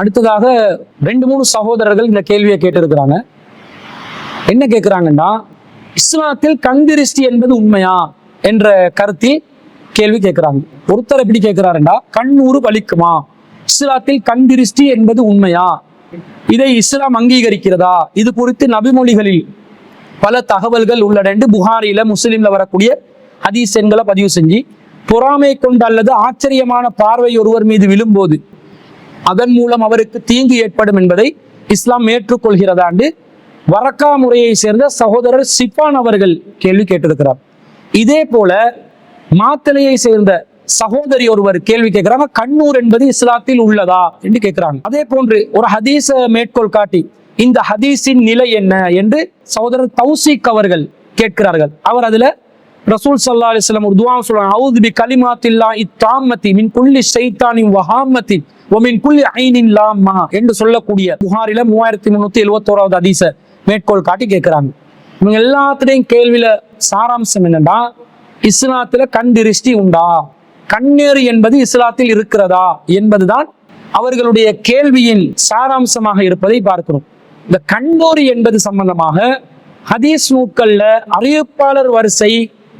அடுத்ததாக 2-3 சகோதரர்கள் இந்த கேள்வியை கேட்டிருக்கிறாங்க. என்ன கேட்கிறாங்கன்னா, இஸ்லாத்தில் கண்திருஷ்டி என்பது உண்மையா என்ற கருத்தில் கேள்வி கேட்கிறாங்க. ஒருத்தர் எப்படி கேட்கிறாருண்டா, கண்ணூறு பலிக்குமா, இஸ்லாத்தில் கண்திருஷ்டி என்பது உண்மையா, இதை இஸ்லாம் அங்கீகரிக்கிறதா, இது குறித்து நபிமொழிகளில் பல தகவல்கள் உள்ளடண்டு புகாரில முஸ்லிம்ல வரக்கூடிய ஹதீஸ் எண்களை பதிவு செஞ்சு, பொறாமை கொண்டு அல்லது ஆச்சரியமான பார்வை ஒருவர் மீது விழும்போது அதன் மூலம் அவருக்கு தீங்கு ஏற்படும் என்பதை இஸ்லாம் ஏற்றுக்கொள்கிறதாண்டு வரக்கா முறையை சேர்ந்த சகோதரர் சிப்பான் அவர்கள் கேள்வி கேட்டிருக்கிறார். இதே போல மாத்தளையை சேர்ந்த சகோதரி ஒருவர் கேள்வி கேட்கிறாங்க, கண்ணூர் என்பது இஸ்லாத்தில் உள்ளதா என்று கேட்கிறாங்க. அதே போன்று ஒரு ஹதீஸ மேற்கோள் காட்டி இந்த ஹதீஸின் நிலை என்ன என்று சகோதரர் தௌசிக் அவர்கள் கேட்கிறார்கள். அவர் அதுல ரசூல் ஸல்லல்லாஹு அலைஹி வஸல்லம் ஒரு துஆ சொல்றாங்க, அஊது பி கலிமாத்தில்லாஹி தாம்மத்தி மின் குல்லி ஷைத்தானின் வஹாம்மத்தி வ மின் குல்லி ஐனின் லாம்மா என்று சொல்லக்கூடிய புகாரில 3371வது ஹதீஸ மேற்கோள் காட்டி கேட்கிறாங்க. இவங்க எல்லாத்துடையும் கேள்வியில சாராம்சம் என்னன்னா, இஸ்லாத்துல கண் திருஷ்டி உண்டா, கண்ணேறு என்பது இஸ்லாத்தில் இருக்கிறதா என்பதுதான் அவர்களுடைய கேள்வியின் சாராம்சமாக இருப்பதை பார்க்கிறோம். இந்த கண்ணோரி என்பது சம்பந்தமாக ஹதீஸ் நூட்கள்ல அறிவிப்பாளர் வரிசை,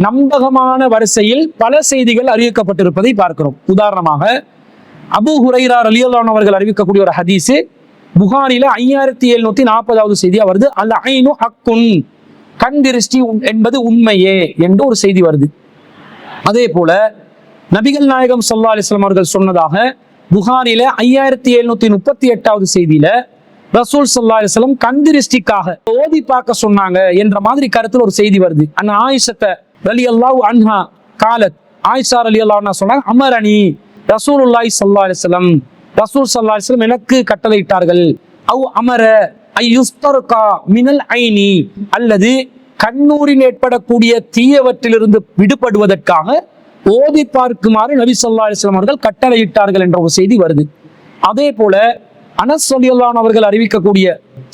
நம்பகமான வரிசையில் பல செய்திகள் அறிவிக்கப்பட்டிருப்பதை பார்க்கிறோம். உதாரணமாக அபூ ஹுரைரா ரலியல்லாஹு அன்ஹு அவர்கள் அறிவிக்கக்கூடிய ஒரு ஹதீஸ் புகாரில 5740வது செய்தியா வருது. அல் ஐனு ஹக்குன், கண் திருஷ்டி என்பது உண்மையே என்று ஒரு செய்தி வருது. அதே போல நபிகள் நாயகம் ஸல்லல்லாஹு அலைஹி வஸல்லம் அவர்கள் சொன்னதாக புகாரில 5738வது செய்தியில ரசூல் ஸல்லல்லாஹு அலைஹி வஸல்லம் கண் திருஷ்டிக்காக ஓதி பார்க்க சொன்னாங்க என்ற மாதிரி கருத்துல ஒரு செய்தி வருது. அன் ஆயிஷத்த ரலியல்லாஹு அன்ஹா காலத், ஆயிஷா ரலியல்லாஹு அன்ஹா சொன்னாங்க, அமரணி ரசூலுல்லாஹி ஸல்லல்லாஹு அலைஹி வஸல்லம், ரசூல் ஸல்லல்லாஹு அலைஹி வஸல்லம் எனக்கு கட்டளையிட்டார்கள், அவ் அமர ஐயுஸ்தர்கா மினல் ஐனி, அல்லது கண்ணூரில் ஏற்படக்கூடிய தீயவற்றிலிருந்து விடுபடுவதற்காக ஓதி பார்க்குமாறு நபி ஸல்லல்லாஹு அலைஹி வஸல்லம் அவர்கள் கட்டளையிட்டார்கள் என்ற ஒரு செய்தி வருது. அதே போல அனஸ் ரலியல்லாஹு அன்ஹு அவர்கள் அறிவிக்கக்கூடிய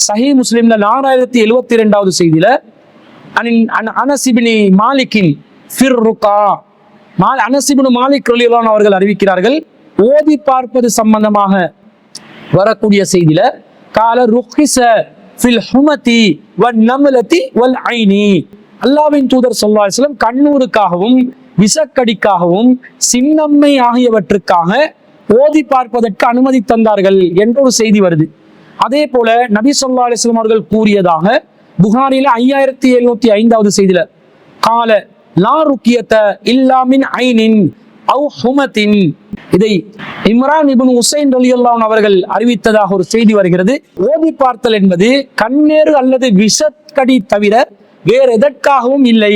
சஹீஹ் முஸ்லிம்ல 4072வது செய்தியில அனஸ் இப்னு மாலிக்கின் ஃபிர் ருகா, அனஸ் இப்னு மாலிக் ரலியல்லாஹு அன்ஹு அவர்கள் அறிவிக்கிறார்கள், ஓதி பார்ப்பது சம்பந்தமாக வரக்கூடிய செய்தியில கால ருஹிஸ ஃபில் ஹுமதி வன் நம்லதி வல் ஐனி, அல்லாஹ்வின் தூதர் ஸல்லல்லாஹு அலைஹி வஸல்லம் கண்ணூருக்காகவும் விசக்கடிக்காகவும் சின்னம்மை ஆகியவற்றுக்காக ஓதி பார்ப்பதற்கு அனுமதி தந்தார்கள் என்ற ஒரு செய்தி வருது. அதே போல நபி ஸல்லல்லாஹு அலைஹி வஸல்லம் அவர்கள் கூறியதாக புகாரில 5705வது செய்தியில கால லா ருக்கியத இல்லா மின் ஐனின் அவ் ஹுமத்தின், இதை இம்ரான் இப்னு உசைன் ரலியல்லாஹு அன்ஹு அவர்கள் அறிவித்ததாக ஒரு செய்தி வருகிறது. ஓதி பார்த்தல் என்பது கண்ணேறு அல்லது விஷக்கடி தவிர வேறு எதற்காகவும் இல்லை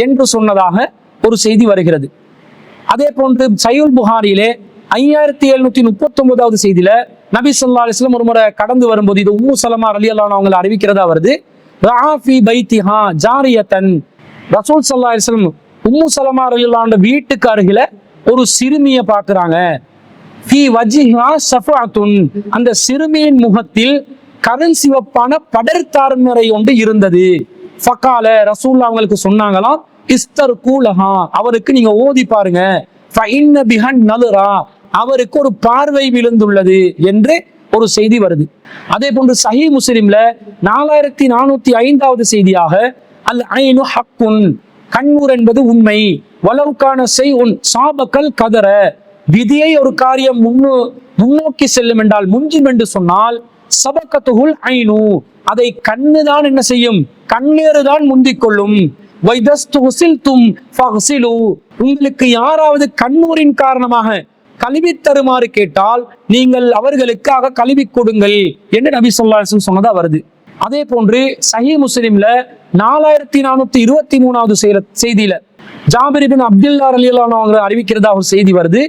என்று சொன்னதாக ஒரு செய்தி வருகிறது. அதே போன்று சஹீஹ் புகாரியிலே 5739வது செய்தியில நபி ஸல்லல்லாஹு அலைஹி வஸல்லம் ஒரு முறை கடந்து வரும்போது, இது உம்மு சலமா ரலியல்லாஹு அன்ஹா அவங்களை அறிவிக்கிறதா வருது, ரஆஃபி பைத்திஹா ஜாரியத்தன், ரசூல் ஸல்லல்லாஹு அலைஹி வஸல்லம் உம்மு சலமா ரலியல்லாஹு அன்ஹா வீட்டுக்கு அருகில ஒரு சிறுமியை பார்க்கிறாங்க. ஃபீ வஜ்ஹிஹா ஸஃபாத்துன், அந்த சிறுமியின் முகத்தில் கருண் சிவப்பான படர்தார்மறை ஒன்று இருந்தது. ஃபகால, ரசூலுல்லாஹ் அவங்களுக்கு சொன்னாங்களாம், இஸ்தர்கூலஹா, அவருக்கு நீங்க ஓதி பாருங்க, ஃபஇன்ன பிஹன் நலுரா, அவருக்கு ஒரு பார்வை விழுந்துள்ளது என்று ஒரு செய்தி வருது. அதே போன்று சஹீஹ் முஸ்லிம்ல 4405வது செய்தியாக அல் ஐனு ஹக்குன், கண்ணூர் என்பது உண்மை, வலவுக்கான செய்உன் சாபக்கல் கதற, விதியை ஒரு காரியம் முன்னோக்கி செல்லும் என்றால் முஞ்சும் என்று சொன்னால் சபக்கத்துகுல் ஐனு, அதை கண்ணுதான் என்ன செய்யும், கண்ணேறுதான் முந்திக் கொள்ளும். உங்களுக்கு யாராவது கண்ணூரின் காரணமாக கழுவி தருமாறு கேட்டால் நீங்கள் அவர்களுக்காக கழுவி கொடுங்கள் என்று நபி ஸல்லல்லாஹு அலைஹி வஸல்லம் சொன்னதா வருது. அதே போன்று சஹீஹ் முஸ்லிம்ல 4423வது செய்தியில ஜாபிர் இப்னு அப்துல்லா ரலியல்லாஹு அன்ஹு அவங்க அறிவிக்கிறதா ஒரு செய்தி வருது.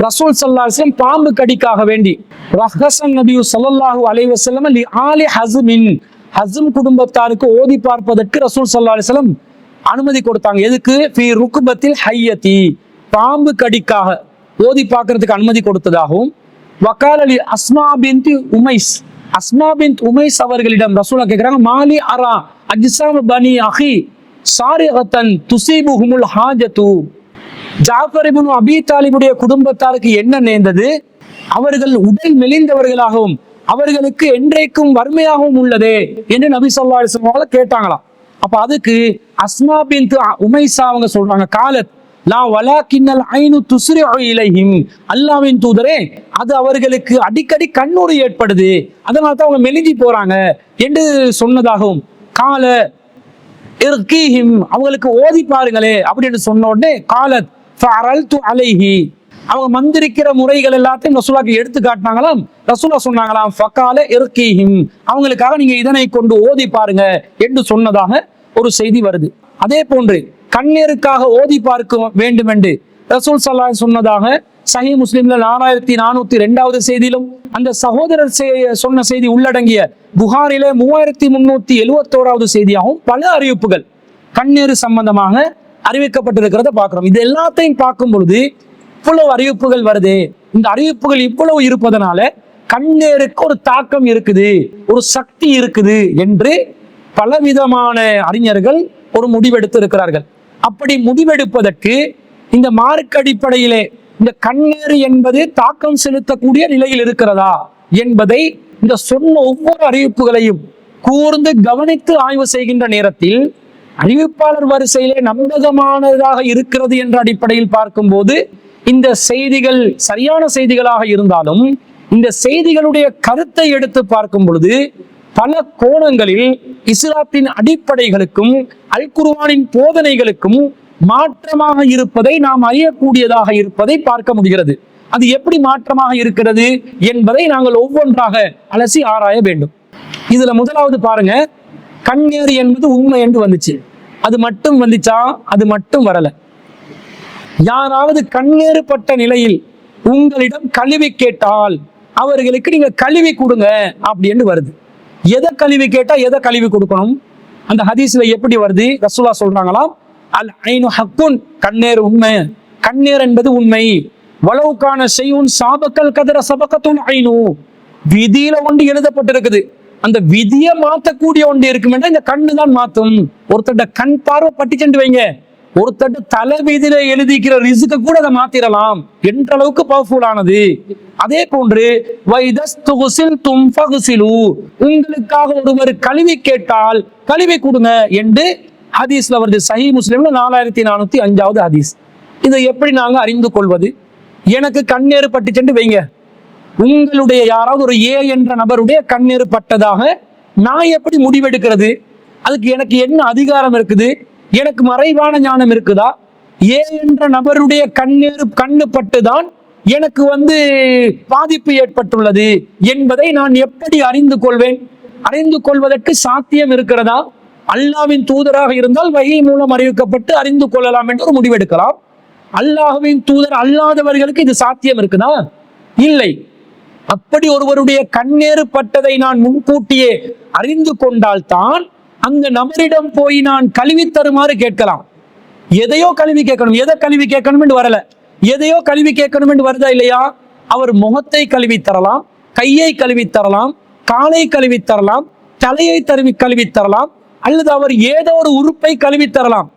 ரசூல் ஸல்லல்லாஹு அலைஹி வஸல்லம் பாம்பு கடிக்காக வேண்டி ரஹ்ஸன் நபி ஸல்லல்லாஹு அலைஹி வஸல்லம் லி ஆலி ஹஸ்மின், ஹஸ்ம் குடும்பத்தாருக்கு ஓதி பார்ப்பதற்கு ரசூல் ஸல்லல்லாஹு அலைஹி வஸல்லம் அனுமதி கொடுத்தாங்க. எதுக்கு? ஃபீ ருக்பத்தில் ஹய்யதி, பாம்பு கடிக்காக ஓதி பார்க்கறதுக்கு அனுமதி கொடுத்ததாகவும், வகாலலி அஸ்மா பின்த் உமைஸ், அஸ்மா பின்த் உமைஸ் அவர்களிடம் ரசூலா கேட்கிறாங்க, மாலி அரா அஜ்ஸாம் பனி அஹி சாரிகத்தன் துஸீபுஹுமுல் ஹாஜது, ஜாஃபர் இப்னு அபீ தாலிபுடைய குடும்பத்தாருக்கு என்ன நேர்ந்தது, அவர்கள் உடல் மெலிந்தவர்களாகவும் அவர்களுக்கு என்றைக்கும் வறுமையாகவும் உள்ளதே என்று நபி ஸல்லல்லாஹு அலைஹி வஸல்லம் கேட்டாங்களாம். அப்ப அதுக்கு அஸ்மா பின்த் உமைஸா அவங்க சொல்றாங்க, காலத் லா வலாக்கின்னல் ஐனு துஸ்ரிஉ இலைஹிம், அல்லாஹ்வின் தூதரே அது அவர்களுக்கு அடிக்கடி கண்ணூறு ஏற்படுது, அதனால தான் அவங்க மெலிஞ்சி போறாங்க என்று சொன்னதாகவும், கால இர்கீஹிம் அவங்களுக்கு ஓதி பாருங்களே அப்படின்னு சொன்ன உடனே காலத் ஃபஅரல்து அலைஹி அவங்க மந்திரிக்கிற முறைகள் எல்லாத்தையும் ரசூலுல்லாஹ்க்கு எடுத்து காட்டினாங்களாம். ரசூலுல்லாஹ் சொன்னாங்களாம் ஃபகால இர்கீஹிம் அவங்களுக்காக நீங்க இதனை கொண்டு ஓதி பாருங்க என்று சொன்னதாக ஒரு செய்தி வருது. அதே போன்று கண்ணீருக்காக ஓதி பார்க்க வேண்டும் என்று ரசூல் ஸல்லல்லாஹு அலைஹி சொன்னதாக சஹீஹ் முஸ்லிம்ல 4402வது செய்தியிலும், அந்த சகோதரர் சொன்ன செய்தி உள்ளடங்கிய புகாரில 3371வது செய்தியாகவும் பல அறிவிப்புகள் கண்ணீர் சம்பந்தமாக அறிவிக்கப்பட்டிருக்கிறத பார்க்கிறோம். இது எல்லாத்தையும் பார்க்கும் பொழுது இவ்வளவு அறிவிப்புகள் வருது. இந்த அறிவிப்புகள் இவ்வளவு இருப்பதனால கண்ணீருக்கு ஒரு தாக்கம் இருக்குது, ஒரு சக்தி இருக்குது என்று பலவிதமான அறிஞர்கள் ஒரு முடிவெடுத்து இருக்கிறார்கள். அப்படி முடிவெடுப்பதற்கு இந்த மார்க்க அடிப்படையிலே இந்த கண்ணீர் என்பது தாக்கம் செலுத்தக்கூடிய நிலையில் இருக்கிறதா என்பதை இந்த சொன்ன ஒவ்வொரு அறிவிப்புகளையும் கூர்ந்து கவனித்து ஆய்வு செய்கின்ற நேரத்தில் அறிவிப்பாளர் வரிசையிலே நம்பகமானதாக இருக்கிறது என்ற அடிப்படையில் பார்க்கும்போது இந்த செய்திகள் சரியான செய்திகளாக இருந்தாலும் இந்த செய்திகளுடைய கருத்தை எடுத்து பார்க்கும் பொழுது பல கோணங்களில் இஸ்லாத்தின் அடிப்படைகளுக்கும் அல் குர்ஆனின் போதனைகளுக்கும் மாற்றமாக இருப்பதை நாம் அறியக்கூடியதாக இருப்பதை பார்க்க முடிகிறது. அது எப்படி மாற்றமாக இருக்கிறது என்பதை நாங்கள் ஒவ்வொன்றாக அலசி ஆராய வேண்டும். இதுல முதலாவது பாருங்க, கண்ணீர் என்பது உண்மை என்று வந்துச்சு. அது மட்டும் வந்துச்சா? அது மட்டும் வரல. யாராவது கண்ணீர் பட்ட நிலையில் உங்களிடம் கழுவி கேட்டால் அவர்களுக்கு நீங்க கழுவி கொடுங்க அப்படின்னு வருது. எதை கழுவி கேட்டா எதை கழுவி கொடுக்கணும்? அந்த ஹதீஸ்ல எப்படி வருது? ரசூலுல்லாஹ் சொல்றாங்களாம், அல் ஐனு ஹக்குன், கண்ணீர் உண்மை, கண்ணீர் என்பது உண்மை. வலவுக்கான செய்யுன் சாபக்கல் கதர சபக்கத்துல் ஐனு, விதியில ஒன்று எழுதப்பட்டிருக்குது, அந்த விதியை மாற்றக்கூடிய ஒன்று இருக்குமென்றா இந்த கண்ணு தான் மாற்றும். ஒருத்தட்ட கண் பார்வை பட்டி சென்று வைங்க, ஒருத்தட்ட தலை வீதியில எழுதிக்கிற ரிஸ்க கூட அதை மாத்திரலாம் என்ற அளவுக்கு பவர்ஃபுல் ஆனது. அதே போன்று உங்களுக்காக ஒருவர் கழுவி கேட்டால் கழுவி கொடுங்க என்று ஹதீஸ்ல வருது. சஹீஹ் முஸ்லிம்ல 4405வது ஹதீஸ். இதை எப்படி நாங்க அறிந்து கொள்வது? எனக்கு கண்ணீர் பட்டு சென்று வைங்க, உங்களுடைய யாராவது ஒரு ஏ என்ற நபருடைய கண்ணீர் பட்டதாக நான் எப்படி முடிவெடுக்கிறது? அதுக்கு எனக்கு என்ன அதிகாரம் இருக்குது? எனக்கு மறைவான ஞானம் இருக்குதா? ஏ என்ற நபருடைய கண்ணு பட்டுதான் எனக்கு பாதிப்பு ஏற்பட்டுள்ளது என்பதை நான் எப்படி அறிந்து கொள்வேன்? அறிந்து கொள்வதற்கு சாத்தியம் இருக்கிறதா? அல்லாஹ்வின் தூதராக இருந்தால் வஹி மூலம் அறிவிக்கப்பட்டு அறிந்து கொள்ளலாம் என்று ஒரு முடிவெடுக்கலாம். அல்லாஹ்வின் தூதர் அல்லாதவர்களுக்கு இது சாத்தியம் இருக்குதா? இல்லை. அப்படி ஒருவருடைய கண்ணீர் பட்டதை நான் முன்கூட்டியே அறிந்து கொண்டால்தான் அந்த நபரிடம் போய் நான் கழுவி தருமாறு கேட்கலாம். எதையோ கழுவி கேட்கணும், எதை கழுவி கேட்கணும் என்று வரல, எதையோ கழுவி கேட்கணும் என்று வருதா இல்லையா? அவர் முகத்தை கழுவி தரலாம், கையை கழுவி தரலாம், காலை கழுவி தரலாம், தலையை கழுவி தரலாம், அல்லது அவர் ஏதோ ஒரு உறுப்பை கழுவி தரலாம்.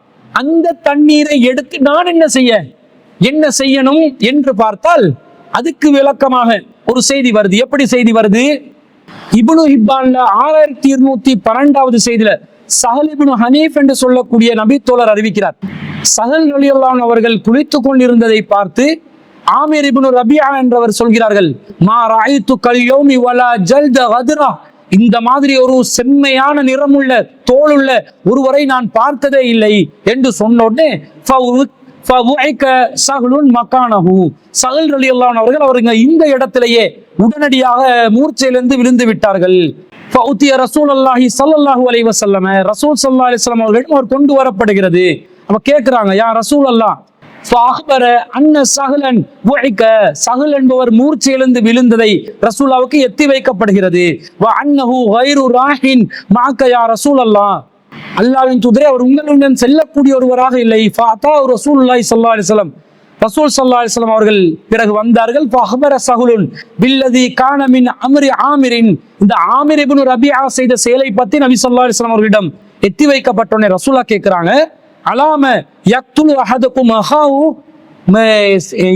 அந்த தண்ணீரை எடுத்து நான் என்ன செய்யணும் என்று பார்த்தால் அதுக்கு விளக்கமாக ஒரு செய்தி வருது. எப்படி செய்தி வருது? இப்னு ஹிப்பான்ல 6212வது செய்தியில சஹல் இப்னு ஹனீஃப் என்று சொல்லக்கூடிய நபி தோழர் அறிவிக்கிறார். சஹல் ரலியல்லாஹு அன்ஹு அவர்கள் குளித்துக் கொண்டிருந்ததை பார்த்து ஆமிர் இப்னு ரபியா என்றவர் சொல்கிறார்கள், மா ரஅய்து கல் யௌமி வலா ஜல்த கத்ரா, இந்த மாதிரி ஒரு செம்மையான நிறமுள்ள தோளுள்ள ஒருவரை நான் பார்த்ததே இல்லை என்று சொன்ன உடனே சஹல் ரலியல்லாஹு அன்ஹு அவர்கள் இந்த இடத்திலேயே உடனடியாக மூர்ச்சையிலிருந்து விழுந்து விட்டார்கள். ரசூலுல்லாஹி ஸல்லல்லாஹு அலைஹி வஸல்லம், ரசூல் ஸல்லல்லாஹு அலைஹி வஸல்லம் அவர்களிடம் அவர் கொண்டு வரப்படுகிறது. அப்ப கேட்கிறாங்க, யா ரசூலல்லாஹ் சஹல் என்பவர் மூர்ச்சையிலிருந்து விழுந்ததை ரசூலுல்லாஹ்வுக்கு எத்தி வைக்கப்படுகிறது. அல்லாஹ்வின் தூதரே, அவர் உங்களுடன் செல்லக்கூடிய ஒருவராக இல்லை. ரசூலுல்லாஹி ஸல்லல்லாஹு அலைஹி வஸல்லம், ரசூல் ஸல்லல்லாஹு அலைஹி வஸல்லம் அவர்கள் பிறகு வந்தார்கள். இந்த ஆமிர் இப்னு ரபியா செய்த செயலை பத்தி நபி ஸல்லல்லாஹு அலைஹி வஸல்லம் அவர்களிடம் எத்தி வைக்கப்பட்டோனே ரசூலுல்லாஹ் கேட்கிறாங்க, அலாம யக்துல் அஹதுக்கும் அஹாஹு,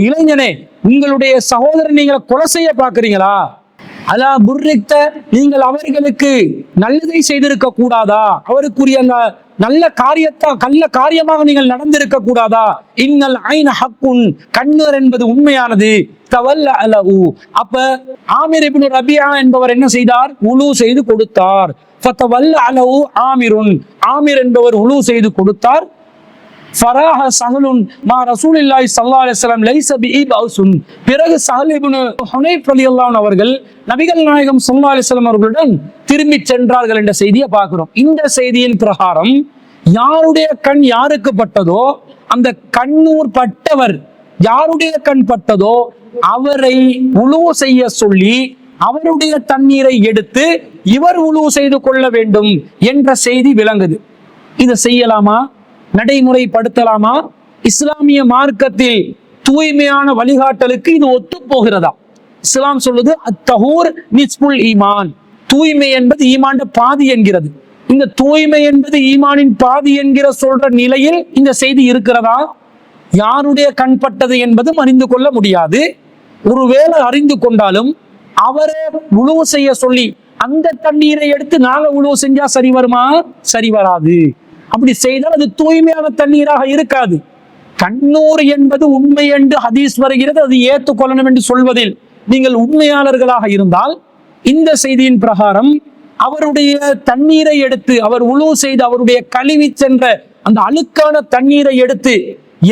இளைஞனே உங்களுடைய சகோதரன் நீங்களை கொலை செய்ய பார்க்கிறீங்களா? அலா புர்ரிக்த, நீங்கள் அவர்களுக்கு நல்லதை செய்திருக்க கூடாதா? அவருக்குரிய அந்த நல்ல காரியமாக நீங்கள் நடந்திருக்க கூடாதா? இன்னல் ஐன ஹக்குன், கண்ணர் என்பது உண்மையானது. தவல்ல அலஹு, அப்ப ஆமிர் இப்னு ரபியா என்பவர் என்ன செய்தார்? உலு செய்து கொடுத்தார். ஃபதவல்ல அலஹு ஆமிருன், ஆமிர் என்பவர் உலு செய்து கொடுத்தார். ஃபராஹ சஹலுன் மா ரசூலில்லாஹி ஸல்லல்லாஹு அலைஹி வஸல்லம் லைஸ பிஇபௌசுன், பிறகு சஹல் இப்னு ஹுனைஃப் ரலியல்லாஹு அவர்கள் நபிகள் நாயகம் ஸல்லல்லாஹு அலைஹி வஸல்லம் அவர்களுடன் திரும்பி சென்றார்கள் என்ற செய்தியை பார்க்கிறோம். இந்த செய்தியின் பிரகாரம் யாருடைய கண் யாருக்கு பட்டதோ, அந்த கண்ணூர் பட்டவர் யாருடைய கண் பட்டதோ அவரை உலு செய்ய சொல்லி அவருடைய தண்ணீரை எடுத்து இவர் உலு செய்து கொள்ள வேண்டும் என்ற செய்தி விளங்குது. இதை செய்யலாமா? நடைமுறைப்படுத்தலாமா? இஸ்லாமிய மார்க்கத்தில் தூய்மையான வழிகாட்டலுக்கு இது ஒத்து போகிறதா? இஸ்லாம் சொல்லுது அத்தஹூர் நிஸ்புல் ஈமான், தூய்மை என்பது ஈமான் பாதி என்கிறது. இந்த தூய்மை என்பது ஈமானின் பாதி என்கிற சொல்ற நிலையில் இந்த செய்தி இருக்கிறதா? யாருடைய கண்பட்டது என்பதும் அறிந்து கொள்ள முடியாது. ஒருவேளை அறிந்து கொண்டாலும் அவரை உழவு செய்ய சொல்லி அந்த தண்ணீரை எடுத்து நாங்க உழவு செஞ்சா சரி வருமா? சரி வராது. அப்படி செய்தால் அது தூய்மையான தண்ணீராக இருக்காது. கண்ணூர் என்பது உண்மை என்று ஹதீஸ் வருகிறது, அது ஏற்றுக்கொள்ளணும் என்று சொல்வதில் நீங்கள் உண்மையாளர்களாக இருந்தால் இந்த செய்தியின் பிரகாரம் அவருடைய தண்ணீரை எடுத்து அவர் உழவு செய்து அவருடைய கழுவி சென்ற அந்த அழுக்கான தண்ணீரை எடுத்து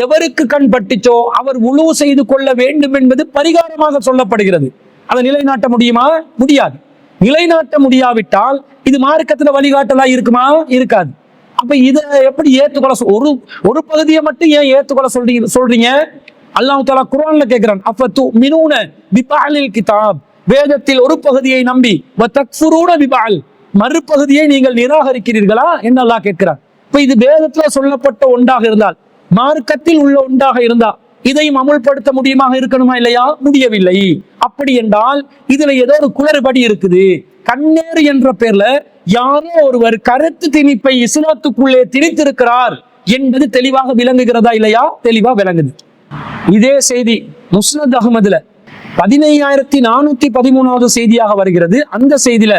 எவருக்கு கண் பட்டுச்சோ அவர் உழவு செய்து கொள்ள வேண்டும் என்பது பரிகாரமாக சொல்லப்படுகிறது. அதை நிலைநாட்ட முடியுமா? முடியாது. நிலைநாட்ட முடியாவிட்டால் இது மார்க்கத்துல வழிகாட்டலா இருக்குமா? இருக்காது. அப்ப இதை எப்படி ஏத்துக்கொள்ள ஒரு பகுதியை மட்டும் ஏன் ஏத்துக்கொள்ள சொல்றீங்க? அல்லாஹ் தஆலா குர்ஆன்ல கேட்கிறான், அஃபது மினூன பிபஅலில் கிதாப், வேதத்தில் ஒரு பகுதியை நம்பி வதக்ஃபுரூன பிபஅல், மறுபகுதியை நீங்கள் நிராகரிக்கிறீர்களா என்று அல்லாஹ் கேட்கிறார். இப்ப இது வேதத்துல சொல்லப்பட்ட ஒன்றாக இருந்தால், மார்க்கத்தில் உள்ள ஒன்றாக இருந்தா இதையும் அமுல்படுத்த முடியுமாக இருக்கணுமா? இல்லையா? முடியவில்லை. அப்படி என்றால் இதுல ஏதோ ஒரு குளறுபடி இருக்குது. கண்ணேறு என்ற பேர்ல யாரோ ஒருவர் கருத்து திணிப்பை இஸ்லாத்துக்குள்ளே திணித்திருக்கிறார் என்பது தெளிவாக விளங்குகிறதா? இல்லையா? தெளிவா விளங்குது. இதே செய்தி முஸ்னத் அஹ்மதுல 15413வது செய்தியாக வருகிறது. அந்த செய்தியில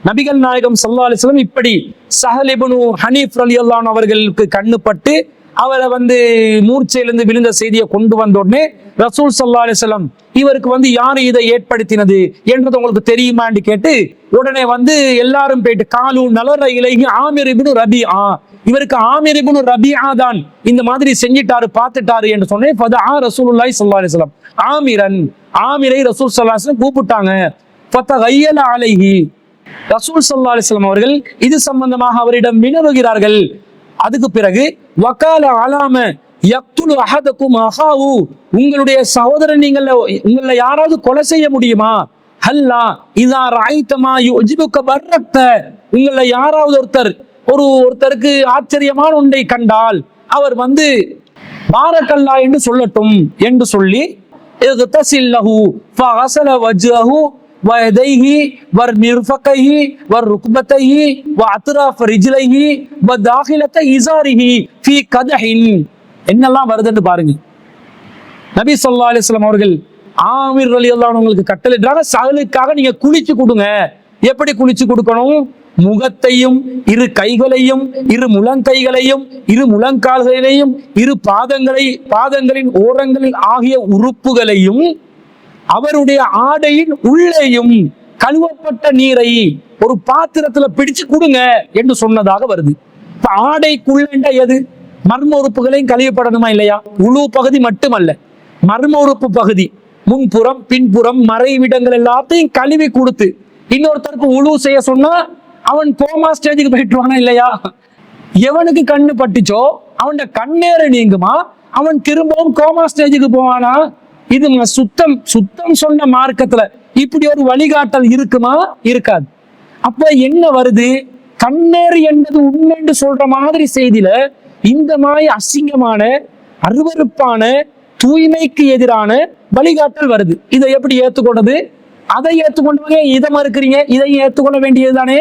நபிகள் நாயகம் ஸல்லல்லாஹு அலைஹி வஸல்லம் இப்படி சஹல் இப்னு ஹனீஃப் ரலியல்லாஹு அவர்களுக்கு கண்ணுப்பட்டு அவரை மூர்ச்சையிலிருந்து விழுந்த செய்தியை கொண்டு வந்த உடனே ரசூல் ஸல்லல்லாஹு அலைஹி வஸல்லம் இவருக்கு யாரு இதை ஏற்படுத்தினது என்றது உங்களுக்கு தெரியுமான்னு கேட்டு உடனே எல்லாரும் போயிட்டு காலு நலர இலைஹி ஆமிர் இப்னு ரபிஆ, இவருக்கு ஆமிர் இப்னு ரபிஆ தான் இந்த மாதிரி செஞ்சிட்டாரு பார்த்துட்டாரு என்று சொன்னேன். ஃபதஆ ரசூலுல்லாஹி ஸல்லல்லாஹு அலைஹி வஸல்லம் ஆமிரை ரசூல் ஸல்லல்லாஹு அலைஹி வஸல்லம் கூப்பிட்டாங்க. ஃபதகய்யல அலைஹி, ரசூல் ஸல்லல்லாஹு அலைஹி வஸல்லம் அவர்கள் இது சம்பந்தமாக அவரிடம் வினவுகிறார்கள். அதுக்கு பிறகு வகால அலாம யக்துலு அஹதகும் அஹாவு, உங்களுடைய சகோதரன் உங்களை யாராவது கொலை செய்ய முடியுமா? ஹல்லா இதா ரஐதமா யுஜிபுக பர்ரக்த, உங்களை யாராவது ஒருத்தருக்கு ஆச்சரியமான ஒன்றை கண்டால் அவர் பாரக்கல்லா என்று சொல்லட்டும் என்று சொல்லி இக்தஸில்லஹு ஃபகஸல வஜ்ஹஹு ويديه ورمرفقيه وركبتيه واطراف رجليه وداخله ازاره في قدح, என்னெல்லாம் வருதுன்னு பாருங்க. நபி ஸல்லல்லாஹு அலைஹி வஸல்லம் அவர்கள் ஆமிர் ரலியல்லாஹு அன்ஹு உங்களுக்கு கட்டளையிடுறாங்க, சகலுக்காக நீங்க குளிச்சு கொடுங்க. எப்படி குளிச்சு கொடுக்கணும்? முகத்தையும் இரு கைகளையும் இரு முழங்கைகளையும் இரு முழங்கால்களையும் இரு பாதங்களின் ஓரங்களில் ஆகிய உறுப்புகளையும் அவருடைய ஆடையின் உள்ளேயும் கழுவப்பட்ட நீரை ஒரு பாத்திரத்துல பிடிச்சு கொடுங்க என்று சொன்னதாக வருது. இப்ப ஆடைக்குள்ள எது? மர்ம உறுப்புகளையும் கழுவப்படணுமா இல்லையா? உழு பகுதி மட்டுமல்ல, மர்ம உறுப்பு பகுதி முன்புறம் பின்புறம் மறைவிடங்கள் எல்லாத்தையும் கழுவி கொடுத்து இன்னொருத்தருக்கு உழு செய்ய சொன்னா அவன் கோமா ஸ்டேஜுக்கு போயிட்டுவானா இல்லையா? எவனுக்கு கண்ணு பட்டுச்சோ அவன் கண்ணேறு நீங்குமா? அவன் திரும்பவும் கோமா ஸ்டேஜுக்கு போவானா? இது சுத்தம் சொன்ன மார்க்கத்துல இப்படி ஒரு வழிகாட்டல் இருக்குமா? இருக்காது. அப்ப என்ன வருது? கண்ணேறு என்பது உண்மை என்று சொல்ற மாதிரி செய்தியில இந்த மாதிரி அசிங்கமான அருவருப்பான தூய்மைக்கு எதிரான வழிகாட்டல் வருது. இதை எப்படி ஏத்துக்கொண்டது? அதை ஏத்துக்கொண்டவங்க இதை மறுக்கிறீங்க, இதை ஏத்துக்கொள்ள வேண்டியதுதானே?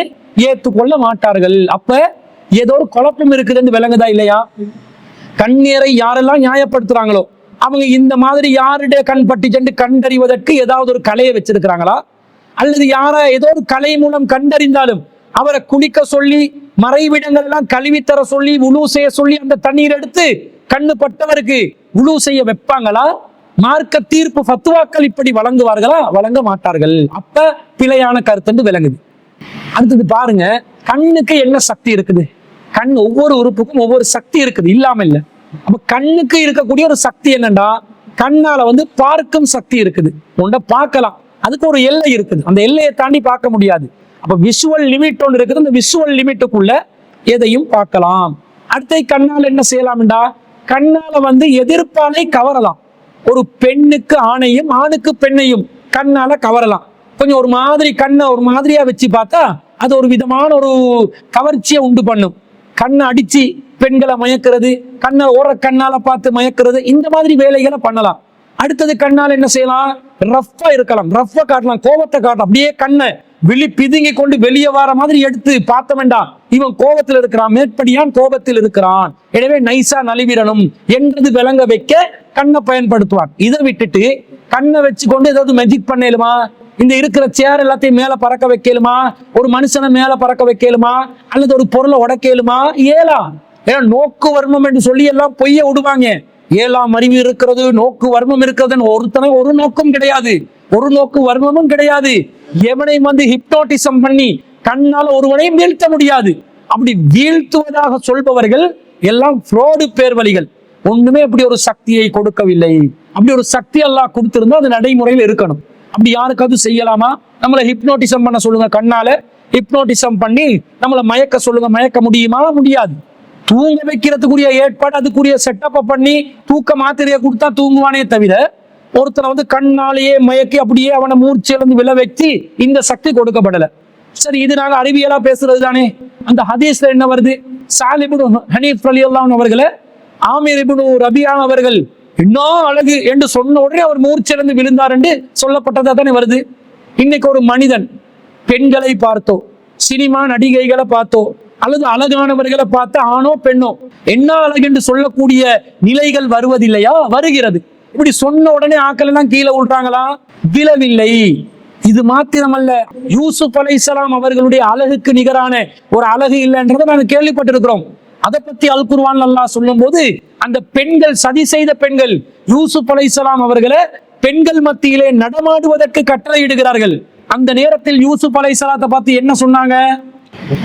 ஏத்துக்கொள்ள மாட்டார்கள். அப்ப ஏதோ ஒரு குழப்பம் இருக்குதுன்னு விளங்குதா இல்லையா? கண்ணீரை யாரெல்லாம் நியாயப்படுத்துறாங்களோ அவங்க இந்த மாதிரி யாருடைய கண் பட்டுச்சென்று கண்டறிவதற்கு ஏதாவது ஒரு கலையை வச்சிருக்கிறாங்களா? அல்லது ஏதோ ஒரு கலை மூலம் கண்டறிந்தாலும் அவரை குளிக்க சொல்லி மறைவிடங்கள் எல்லாம் கழுவித்தர சொல்லி உழு செய்ய சொல்லி அந்த தண்ணீர் எடுத்து கண்ணு பட்டவருக்கு உழு செய்ய வைப்பாங்களா? மார்க்க தீர்ப்பு ஃபத்வாக்கள் இப்படி வழங்குவார்களா? வழங்க மாட்டார்கள். அப்ப பிழையான கருத்து விளங்குது. அடுத்தது பாருங்க, கண்ணுக்கு என்ன சக்தி இருக்குது? கண் ஒவ்வொரு உறுப்புக்கும் ஒவ்வொரு சக்தி இருக்குது, இல்லாம இல்ல. அப்ப கண்ணுக்கு இருக்கக்கூடிய ஒரு சக்தி என்னன்னா, கண்ணால பார்க்கும் சக்தி இருக்குது. ஒன்றை பார்க்கலாம், அதுக்கு ஒரு எல்லை இருக்குது, அந்த எல்லையை தாண்டி பார்க்க முடியாது. அப்ப விஷுவல் லிமிட் ஒன்று இருக்குது, அந்த விஷுவல் லிமிட்டுக்குள்ள எதையும் பார்க்கலாம். அடுத்த கண்ணால் என்ன செய்யலாம்டா, கண்ணால எதிர்ப்பானை கவரலாம். ஒரு பெண்ணுக்கு ஆணையும் ஆணுக்கு பெண்ணையும் கண்ணால கவரலாம். கொஞ்சம் ஒரு மாதிரி கண்ணை ஒரு மாதிரியா வச்சு பார்த்தா அது ஒரு விதமான ஒரு கவர்ச்சியை உண்டு பண்ணும். கண்ணை அடிச்சு பெண்களை மயக்கிறது, கண்ணை கண்ணால பார்த்து மயக்கிறது, இந்த மாதிரி வேலைகளை பண்ணலாம். அடுத்தது கண்ணால் என்ன செய்யலாம், ரஃப்பா இருக்கலாம், ரஃப்பா காட்டலாம், கோபத்தை காட்டலாம். அப்படியே கண்ணை விழி பிதுங்கி கொண்டு வெளியே வர மாதிரி எடுத்து பார்த்த வேண்டாம், இவன் கோபத்தில் இருக்கிறான், மேற்படியான் கோபத்தில் இருக்கிறான், எனவே நைசா நலிவிடணும் என்றது விளங்க வைக்க கண்ணை பயன்படுத்துவான். இதை விட்டுட்டு கண்ணை வச்சு கொண்டு ஏதாவது மேஜிக் பண்ணலுமா, இந்த இருக்கிற சேர் எல்லாத்தையும் மேல பறக்க வைக்கலுமா, ஒரு மனுஷனை மேல பறக்க வைக்கலுமா, அல்லது ஒரு பொருளை உடைக்கலுமா? ஏலாம். ஏன்னா நோக்கு வர்மம் என்று சொல்லி எல்லாம் பொய்ய விடுவாங்க. ஏழாம் அறிவு இருக்கிறது, நோக்கு வர்மம் இருக்கிறதுன்னு ஒருத்தனை ஒரு நோக்கம் கிடையாது, ஒரு நோக்கு வர்மமும் கிடையாது. எவனை ஹிப்னோட்டிசம் பண்ணி கண்ணால ஒருவனையும் வீழ்த்த முடியாது. அப்படி வீழ்த்துவதாக சொல்பவர்கள் எல்லாம் ஃப்ராடு பேர்வழிகள். ஒண்ணுமே அப்படி ஒரு சக்தியை கொடுக்கவில்லை. அப்படி ஒரு சக்தி எல்லாம் கொடுத்திருந்தா அது நடைமுறையில் இருக்கணும். அப்படி யாருக்காவது செய்யலாமா? நம்மளை ஹிப்னோட்டிசம் பண்ண சொல்லுங்க, கண்ணால ஹிப்னோட்டிசம் பண்ணி நம்மளை மயக்க சொல்லுங்க, மயக்க முடியுமா? முடியாது. தூங்க வைக்கிறதுக்குரிய ஏற்பாடு, அதுக்குரிய செட்டப்பை பண்ணி தூக்க மாத்திரையை கொடுத்தா தூங்குவானே தவிர ஒருத்தனை கண்ணாலேயே மயக்கி அப்படியே அவனை மூர்ச்சியிலிருந்து விழ வச்சு இந்த சக்தி கொடுக்கப்படல. சரி, இது நாங்க அறிவியலா பேசுறது தானே. அந்த ஹதீஸ்ல என்ன வருது, சாலிபுன் ஹனீஃப் ரலியல்லாஹு அன்ஹு அவர்களை ஆமீர் இப்னு ரபியா அவர்கள் என்ன அழகு என்று சொன்ன உடனே அவர் மூர்ச்சியிலிருந்து விழுந்தார் என்று சொல்லப்பட்டதா தானே வருது. இன்னைக்கு ஒரு மனிதன் பெண்களை பார்த்தோ, சினிமா நடிகைகளை பார்த்தோ, அல்லது அழகானவர்களை பார்த்து ஆணோ பெண்ணோ என்ன அழகு என்று சொல்லக்கூடிய நிலைகள் வருவதில்லையா? வருகிறது. இப்படி சொன்ன உடனே ஆக்கள் எல்லாம் கீழே விழுறாங்களா? விழவில்லை. இது மாத்திரமல்ல, யூசுப் அலைஹிஸ்ஸலாம் அவர்களுடைய அழகுக்கு நிகரான ஒரு அழகு இல்லைன்றதை நாங்கள் கேள்விப்பட்டிருக்கிறோம். அதை பத்தி அல் குர்ஆன் அல்லாஹ் சொல்லும் போது அந்த பெண்கள், சதி செய்த பெண்கள் யூசுப் அலைஹிஸ்ஸலாம் அவர்களை பெண்கள் மத்தியிலே நடமாடுவதற்கு கட்டளையிடுகிறார்கள். அந்த நேரத்தில் யூசுப் அலைஹிஸ்ஸலாத்தை பார்த்து என்ன சொன்னாங்க?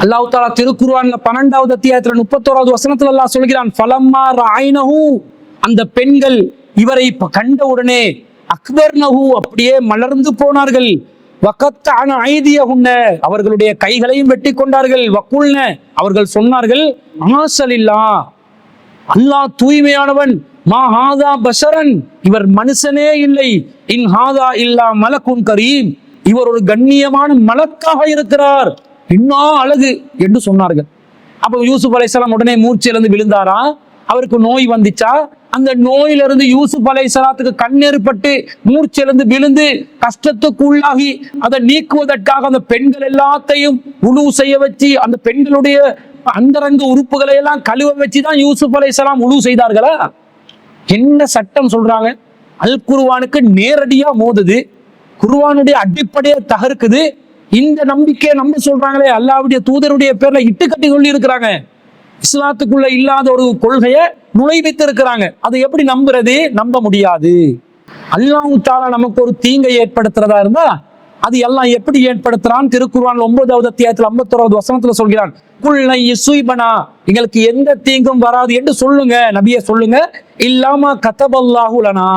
அல்லாஹ் தஆலா திருக்குர்ஆன்ல 12வது அத்தியாயத்துல 31வது வசனத்துல அல்லாஹ் சொல்கிறான், ஃபலம்மா ரஅய்னஹு, அந்த பெண்கள் இவரை கண்ட உடனே அக்பர்னஹு, அப்படியே மலர்ந்து போனார்கள். வகத்தஅன ஐதியஹுன்ன, அவர்களுடைய கைகளையும் வெட்டி கொண்டார்கள். வகுல்ன, அவர்கள் சொன்னார்கள், ஆஸலில்லா, அல்லாஹ் தூய்மையானவன், மா ஹாதா பஷரன், இவர் மனுஷனே இல்லை, இன் ஹாதா இல்லா மலக்குன் கரீம், இவர் ஒரு கண்ணியமான மலக்காக இருக்கிறார், இன்னும் அழகு என்று சொன்னார்கள். அப்போ யூசுப் அலைஹிஸ்ஸலாம் உடனே மூர்ச்சியிலிருந்து விழுந்தாரா? அவருக்கு நோய் வந்துச்சா? அந்த நோயிலிருந்து யூசுப் அலைஹிஸ்ஸலாத்துக்கு கண்ணேற்பட்டு மூர்ச்சியிலிருந்து விழுந்து கஷ்டத்துக்கு உள்ளாகி அதை நீக்குவதற்காக அந்த பெண்கள் எல்லாத்தையும் உழு செய்ய வச்சு அந்த பெண்களுடைய அந்தரங்க உறுப்புகளை எல்லாம் கழுவ வச்சுதான் யூசுப் அலைஹிஸ்ஸலாம் உழு செய்தார்களா? என்ன சட்டம் சொல்றாங்க? அல் குர்ஆனுக்கு நேரடியா மோதுது, குர்ஆனுடைய அடிப்படையை தகர்க்குது. இந்த நம்பிக்கையை நம்ப சொல்றாங்களே, அல்லாஹ்வுடைய தூதருடைய பேர்ல இட்டு கட்டி சொல்லி இருக்கிறாங்க. இஸ்லாத்துக்குள்ள இல்லாத ஒரு கொள்கையை நுழைவித்து இருக்கிறாங்க. அதை எப்படி நம்புறது? நம்ப முடியாது. அல்லாஹ் தஆலா நமக்கு ஒரு தீங்கை ஏற்படுத்துறதா இருந்தா அது எல்லாம் எப்படி ஏற்படுத்துறான்? திருக்குர்ஆன் 9வது அத்தியாயத்துல 51வது வசனத்துல சொல்கிறான், குல்லை யுஸீபனா, எங்களுக்கு எந்த தீங்கும் வராது என்று சொல்லுங்க, நபியே சொல்லுங்க, இல்லாம கதபல்லாஹு லனா,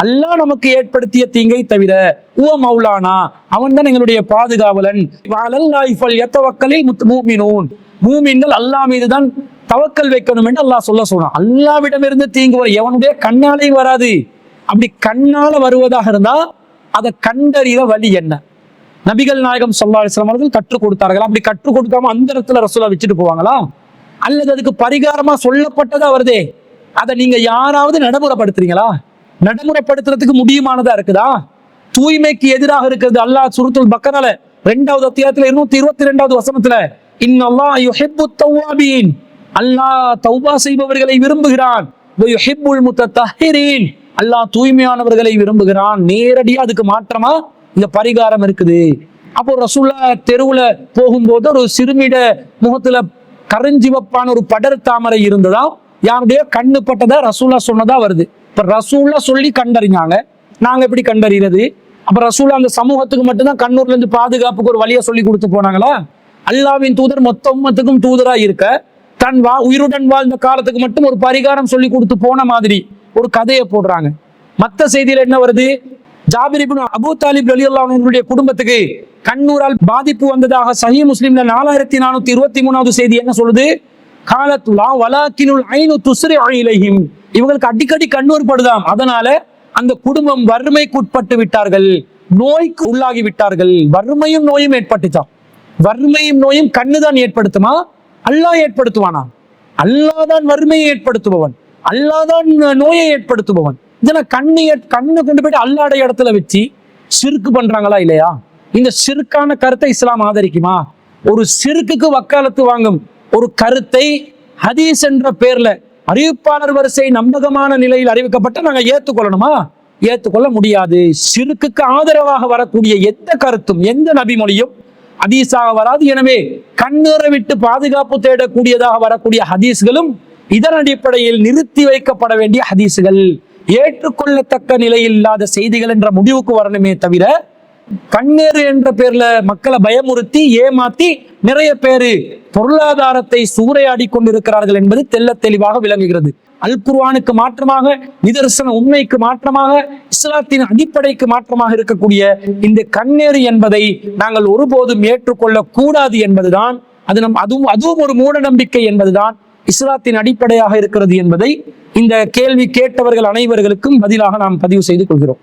அல்லாஹ் நமக்கு ஏற்படுத்திய தீங்கை தவிர, உவ மௌலானா, அவன் தான் எங்களுடைய பாதுகாவலன், வஅலல்லாஹி ஃபல்யதவக்கலில் முஃமினூன், மூமின்கள் அல்லாஹ் மீதுதான் தவக்கல் வைக்கணும் என்று அல்லாஹ் சொல்றான். அல்லாஹ்விடம் இருந்து தீங்கு வரும், எவனுடைய கண்ணாலையும் வராது. அப்படி கண்ணால வருவதாக இருந்தா அதை கண்டறிய வழி என்ன? நபிகள் நாயகம் ஸல்லல்லாஹு அலைஹி வஸல்லம் அவர்கள் கற்றுக் கொடுத்தார்கள். அப்படி கற்றுக் கொடுக்காம அந்த இடத்துல ரசூலா வச்சுட்டு போவாங்களா? அல்லது அதுக்கு பரிகாரமா சொல்லப்பட்டதா வருதே, அதை நீங்க யாராவது நடைமுறைப்படுத்துறீங்களா? நடைமுறைப்படுத்துறதுக்கு முடியுமானதா இருக்குதா? தூய்மைக்கு எதிராக இருக்கிறது. அல்லாஹ் சூரத்துல் பக்கரால 2வது அத்தியாயத்துல 222வது வசனத்துல, இன்னல்லாஹ் யுஹிப்புத் தவ்வாபீன், அல்லாஹ் தௌபா செய்பவர்களை விரும்புகிறான், வ யுஹிப்புல் முத்தத்தஹிரீன், அல்லாஹ் தூய்மையானவர்களை விரும்புகிறான். நேரடியா அதுக்கு மாற்றமா இந்த பரிகாரம் இருக்குது. அப்போ ரசூலுல்லாஹ் தெருவுல போகும்போது ஒரு சிறுமிட முகத்துல கருஞ்சிவப்பான ஒரு படர் தாமரை இருந்ததா, யாருடைய கண்ணு பட்டதா ரசூலுல்லாஹ் சொன்னதா வருது. இப்ப ரசூலுல்லாஹ் சொல்லி கண்டறிஞ்சாங்க, நாங்க எப்படி கண்டறிகிறது? அப்ப ரசூலுல்லாஹ் அந்த சமூகத்துக்கு மட்டும்தான் கண்ணூர்ல இருந்து பாதுகாப்புக்கு ஒரு வழியை சொல்லி கொடுத்து போனாங்களா? அல்லாஹ்வின் தூதர் மொத்த உம்மத்துக்கும் தூதரா இருக்க தன் உயிருடன் வாழ்ந்த காலத்துக்கு மட்டும் ஒரு பரிகாரம் சொல்லி கொடுத்து போன மாதிரி ஒரு கதையை போடுறாங்க. மத்த செய்தியில என்ன வருது? ஜாபிர் இப்னு அபூ தாலிப் ரலியல்லாஹு அன்ஹுடைய குடும்பத்துக்கு கண்ணூரால் பாதிப்பு வந்ததாக சஹீஹ் முஸ்லிம்ல 4423வது செய்தி என்ன சொல்லுது? காலத்துலா வலாக்கினுல் ஐனு துஸ்ரிஉ இலைஹிம், இவங்களுக்கு அடிக்கடி கண்ணூர் படுதாம், அதனால அந்த குடும்பம் வறுமைக்குட்பட்டு விட்டார்கள், நோய்க்கு உள்ளாகி விட்டார்கள். வறுமையும் நோயும் ஏற்பட்டுச்சான். வறுமையும் நோயும் கண்ணுதான் ஏற்படுத்துமா? அல்லாஹ் ஏற்படுத்துவானா? அல்லாஹ் தான் வறுமையை ஏற்படுத்துபவன், அல்லாஹ் தான் நோயை ஏற்படுத்துபவன். இதெல்லாம் கண்ணை கொண்டு போயிட்டு அல்லாஹ்வுடைய இடத்துல வச்சு ஷிர்க் பண்றாங்களா இல்லையா? இந்த ஷிர்கான கருத்தை இஸ்லாம் ஆதரிக்குமா? ஒரு ஷிர்க்குக்கு வக்காலத்து வாங்கும் ஒரு கருத்தை ஹதீஸ் என்ற பேர்ல அறிவிப்பாளர் வரிசை நம்பகமான நிலையில் அறிவிக்கப்பட்ட நாங்க ஏத்துக்கொள்ளணுமா? ஏத்துக்கொள்ள முடியாது. ஷிர்க்குக்கு ஆதரவாக வரக்கூடிய எந்த கருத்தும் எந்த நபிமொழியும் ஹதீஸாக வராது. எனவே கண்ணீரை விட்டு பாதுகாப்பு தேடக்கூடியதாக வரக்கூடிய ஹதீஸ்களும் இதன் அடிப்படையில் நிறுத்தி வைக்கப்பட வேண்டிய ஹதீஸ்கள், ஏற்றுக்கொள்ளத்தக்க நிலையில் இல்லாத செய்திகள் என்ற முடிவுக்கு வரணுமே தவிர, கண்ணீர் என்ற பேர்ல மக்களை பயமுறுத்தி ஏமாத்தி நிறைய பேரு பொருளாதாரத்தை சூறையாடி கொண்டிருக்கிறார்கள் என்பது தெள்ள தெளிவாக விளங்குகிறது. அல் குர்ஆனுக்கு மாற்றமாக, நிதர்சன உண்மைக்கு மாற்றமாக, இஸ்லாத்தின் அடிப்படைக்கு மாற்றமாக இருக்கக்கூடிய இந்த கண்ணீர் என்பதை நாங்கள் ஒருபோதும் ஏற்றுக்கொள்ள கூடாது என்பதுதான், அதுவும் ஒரு மூட நம்பிக்கை என்பதுதான் இஸ்லாத்தின் அடிப்படையாக இருக்கிறது என்பதை இந்த கேள்வி கேட்டவர்கள் அனைவர்களுக்கும் பதிலாக நாம் பதிவு செய்து கொள்கிறோம்.